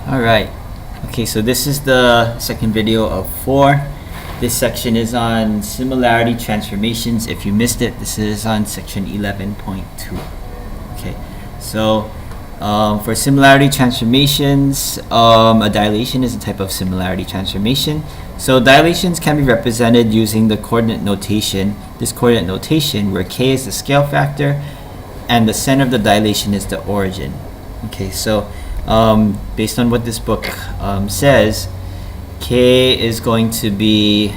Alright, okay, so this is the second video of 4. This section is on similarity transformations. If you missed it, this is on section 11.2. Okay, so for similarity transformations, a dilation is a type of similarity transformation. So dilations can be represented using the coordinate notation. This coordinate notation where k is the scale factor and the center of the dilation is the origin. Okay, so based on what this book says, k is going to be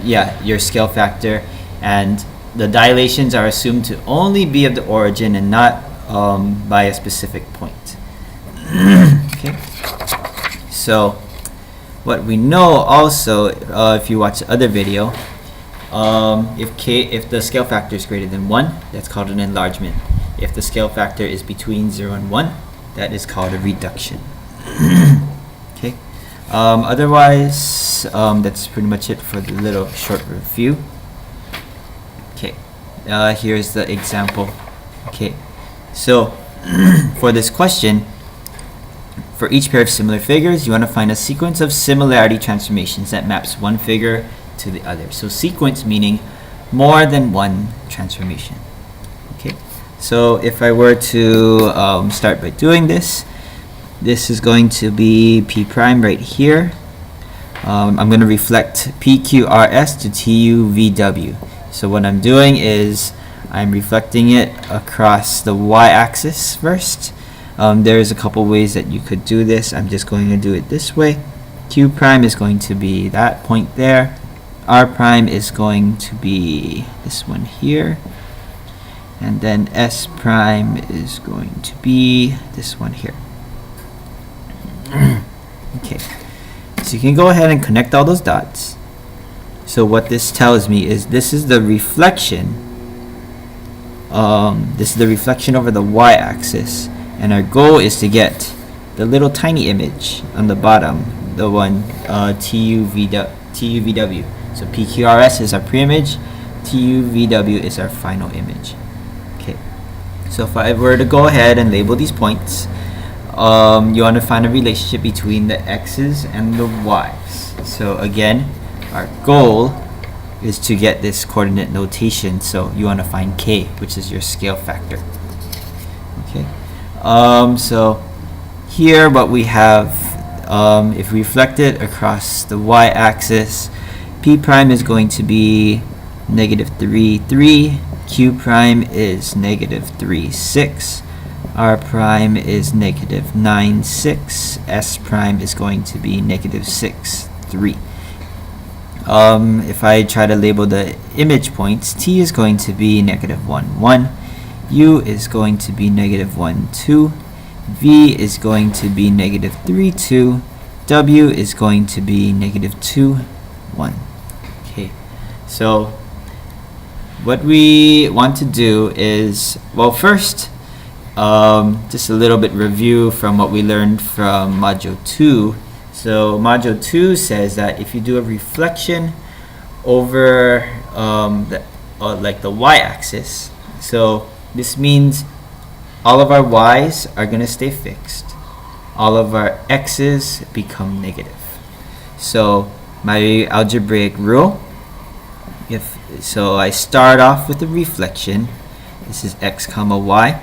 your scale factor, and the dilations are assumed to only be of the origin and not by a specific point. Okay, so what we know also, if you watch the other video, if the scale factor is greater than 1, that's called an enlargement. If the scale factor is between 0 and 1, that is called a reduction. Okay. Otherwise, that's pretty much it for the little short review. Okay. Here's the example. Okay. So for this question, for each pair of similar figures, you want to find a sequence of similarity transformations that maps one figure to the other. So sequence meaning more than one transformation. Okay. So if I were to start by doing this, this is going to be P prime right here. I'm going to reflect PQRS to TUVW. So what I'm doing is I'm reflecting it across the y-axis first. There's a couple ways that you could do this. I'm just going to do it this way. Q prime is going to be that point there. R prime is going to be this one here. And then S prime is going to be this one here. Okay, so you can go ahead and connect all those dots. So what this tells me is this is the reflection. This is the reflection over the y-axis, and our goal is to get the little tiny image on the bottom, the one TUVW. So PQRS is our pre-image, TUVW is our final image. Okay, so if I were to go ahead and label these points, you want to find a relationship between the x's and the y's. So again, our goal is to get this coordinate notation. So you want to find k, which is your scale factor. Okay. So here what we have, if we reflect it across the y-axis, P prime is going to be -3, 3. Q prime is -3, 6. R prime is -9, 6. S prime is going to be -6, 3. If I try to label the image points, T is going to be -1, 1. U is going to be -1, 2. V is going to be -3, 2. W is going to be -2, 1. Okay, so what we want to do is, well, first, just a little bit review from what we learned from Module 2. So Module 2 says that if you do a reflection over like the y-axis, so this means all of our y's are going to stay fixed. All of our x's become negative. So my algebraic rule, so I start off with a reflection. This is x comma y.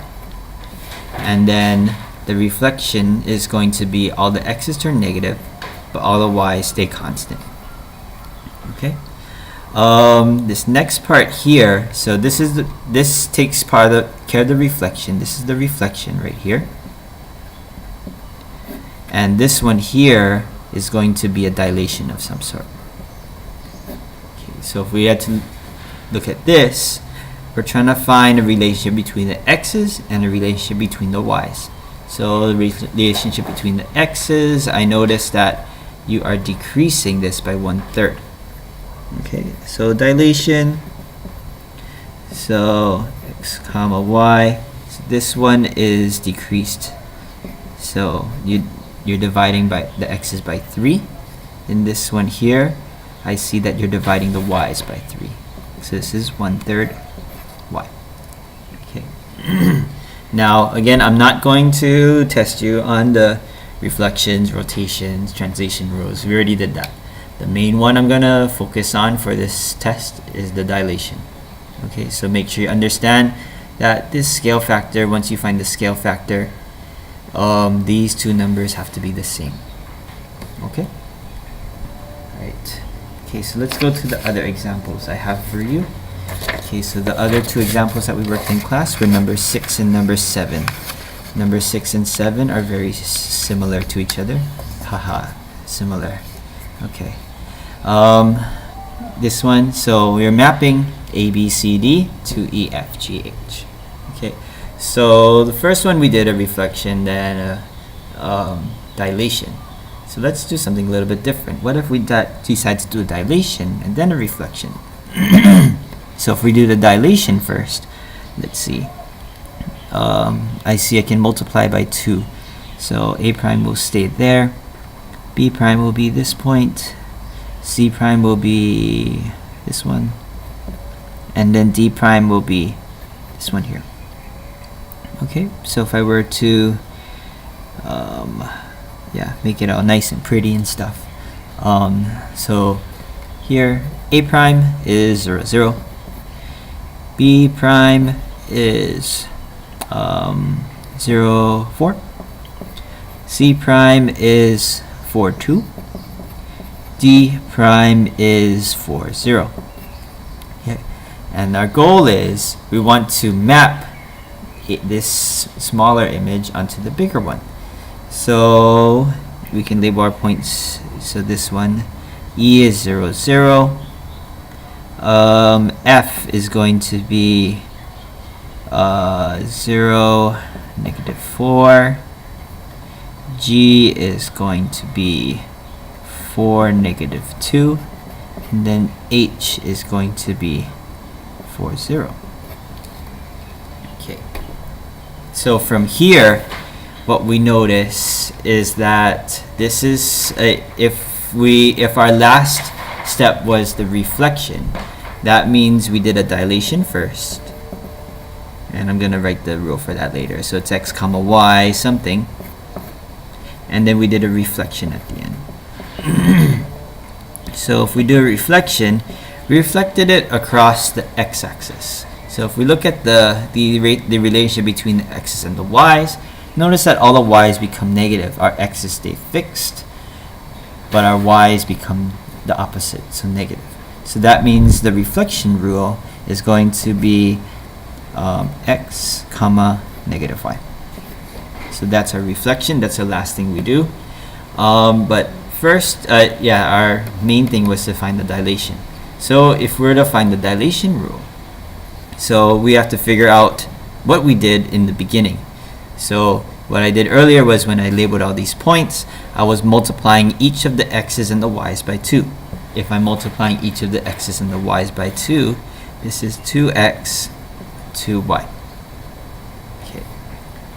And then the reflection is going to be all the x's turn negative, but all the y's stay constant. Okay. This next part here, so this takes care of the reflection. This is the reflection right here. And this one here is going to be a dilation of some sort. Okay, so if we had to look at this, we're trying to find a relationship between the x's and a relationship between the y's. So the relationship between the x's, I noticed that you are decreasing this by 1/3. Okay, so dilation, so x comma y, so this one is decreased. So you're dividing by the x's by 3. In this one here, I see that you're dividing the y's by 3. So this is 1/3 y. Okay. Now, again, I'm not going to test you on the reflections, rotations, translation rules. We already did that. The main one I'm gonna focus on for this test is the dilation. Okay, so make sure you understand that this scale factor, once you find the scale factor, these two numbers have to be the same. Okay? Alright. Okay, so let's go to the other examples I have for you. Okay, so the other two examples that we worked in class were number 6 and number 7. Number 6 and 7 are very similar to each other. Haha, similar. Okay. This one, so we're mapping A, B, C, D to E, F, G, H. Okay, so the first one we did a reflection, then a dilation. So let's do something a little bit different. What if we decide to do a dilation and then a reflection? So if we do the dilation first, let's see. I see I can multiply by 2. So A prime will stay there. B prime will be this point. C prime will be this one. And then D prime will be this one here. Okay, so if I were to make it all nice and pretty and stuff. So here A prime is 0, 0. B prime is 0, 4. C prime is 4, 2. D prime is 4, 0. Okay. And our goal is we want to map this smaller image onto the bigger one. So we can label our points. So this one, E is 0, 0. F is going to be 0, negative 4. G is going to be 4, negative 2. And then H is going to be 4, 0. Okay. So from here, what we notice is that this is if our last step was the reflection, that means we did a dilation first, and I'm gonna write the rule for that later. So it's x comma y something, and then we did a reflection at the end. So if we do a reflection, we reflected it across the x-axis. So if we look at the relation between the x's and the y's, notice that all the y's become negative. Our x's stay fixed, but our y's become the opposite, so negative. So that means the reflection rule is going to be x comma negative y. So that's our reflection. That's the last thing we do. But first, our main thing was to find the dilation. So if we're to find the dilation rule, so we have to figure out what we did in the beginning. So what I did earlier was when I labeled all these points, I was multiplying each of the x's and the y's by 2. If I'm multiplying each of the x's and the y's by 2, this is 2x, 2y. Okay.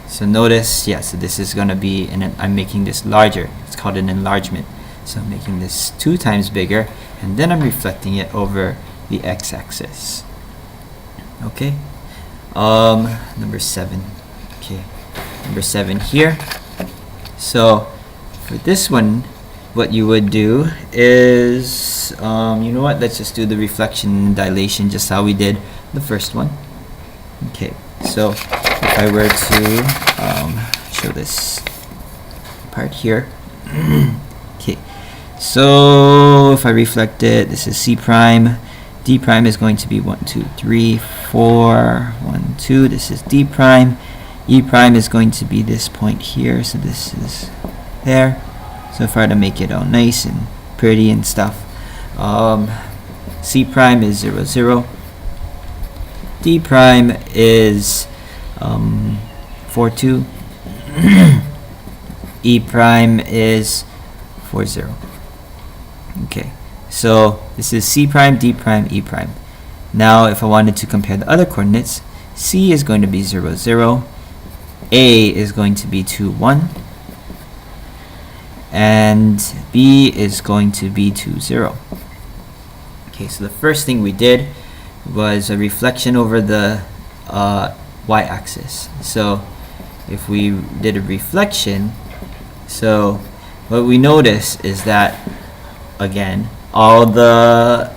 So notice, so this is going to be, and I'm making this larger. It's called an enlargement. So I'm making this 2 times bigger, and then I'm reflecting it over the x-axis. Okay. Number 7. Okay. Number 7 here. So for this one, what you would do is, you know what? Let's just do the reflection and dilation just how we did the first one. Okay. So if I were to show this part here. Okay. So if I reflect it, this is C prime. D prime is going to be 1, 2, 3, 4, 1, 2. This is D prime. E prime is going to be this point here. So this is there. So if I were to make it all nice and pretty and stuff, C prime is 0, 0. D prime is 4, 2. E prime is 4, 0. Okay, so this is C prime, D prime, E prime. Now if I wanted to compare the other coordinates, C is going to be 0, 0. A is going to be 2, 1. And B is going to be 2, 0. Okay, so the first thing we did was a reflection over the y-axis. So if we did a reflection, So what we notice is that, again, all the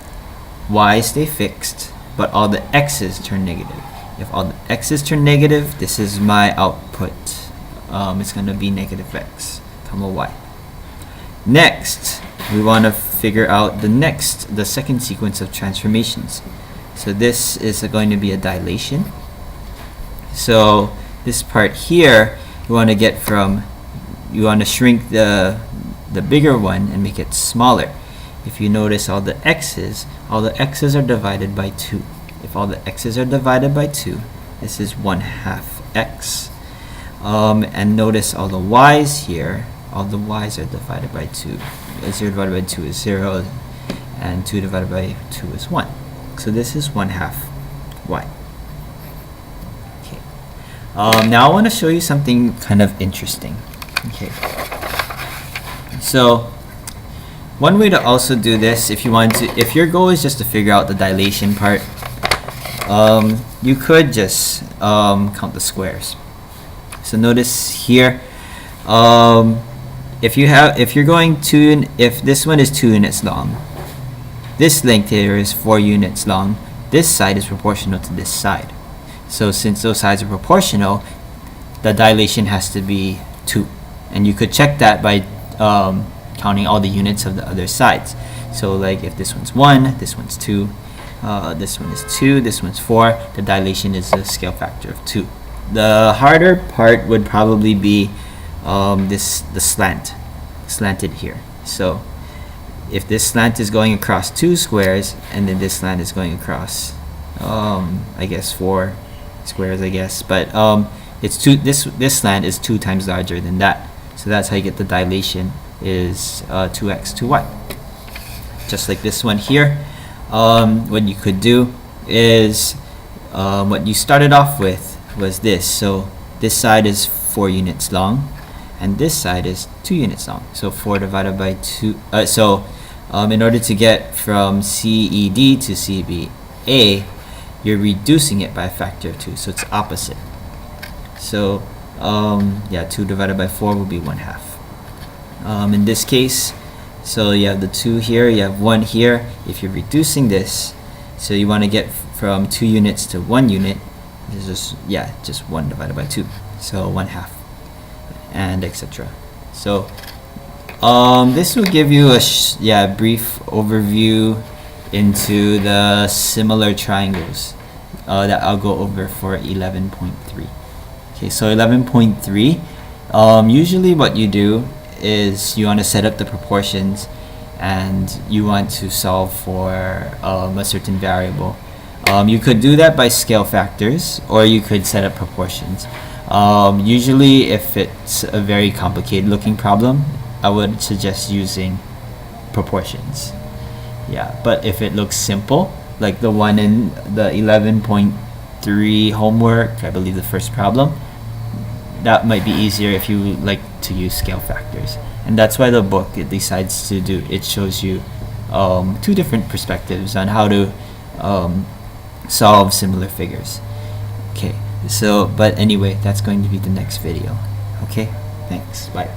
y's stay fixed, but all the x's turn negative. If all the x's turn negative, this is my output. It's going to be negative x, comma y. Next, we want to figure out the second sequence of transformations. So this is going to be a dilation. So this part here, you want to shrink the bigger one and make it smaller. If you notice all the x's are divided by 2. If all the x's are divided by 2, this is 1/2 x. And notice all the y's here, all the y's are divided by 2. 0 divided by 2 is 0, and 2 divided by 2 is 1. So this is 1/2 y. Okay. Now I want to show you something kind of interesting. Okay. So one way to also do this, if your goal is just to figure out the dilation part, you could just count the squares. So notice here, if this one is 2 units long, this length here is 4 units long, this side is proportional to this side. So since those sides are proportional, the dilation has to be 2. And you could check that by counting all the units of the other sides. So like if this one's 1, this one's 2, this one is 2, this one's 4, the dilation is a scale factor of 2. The harder part would probably be the slanted here. So if this slant is going across 2 squares, and then this slant is going across I guess 4 squares, I guess, but it's this slant is 2 times larger than that. So that's how you get the dilation is 2x, 2y. Just like this one here, what you could do is what you started off with was this. So this side is 4 units long, and this side is 2 units long. So 4 divided by 2. In order to get from CED to CBA, you're reducing it by a factor of 2. So it's opposite. So 2 divided by 4 will be 1/2. In this case, so you have the 2 here, you have 1 here. If you're reducing this, so you want to get from 2 units to 1 unit, this is just 1 divided by 2, so 1/2, and etc. So this will give you a brief overview into the similar triangles that I'll go over for 11.3. Okay, so 11.3, usually what you do is you want to set up the proportions, and you want to solve for a certain variable. You could do that by scale factors, or you could set up proportions. Usually if it's a very complicated looking problem, I would suggest using proportions. Yeah, but if it looks simple, like the one in the 11.3 homework, I believe the first problem, that might be easier if you like to use scale factors. And that's why the book, it shows you 2 different perspectives on how to solve similar figures. Okay, so but anyway, that's going to be the next video. Okay, thanks, bye.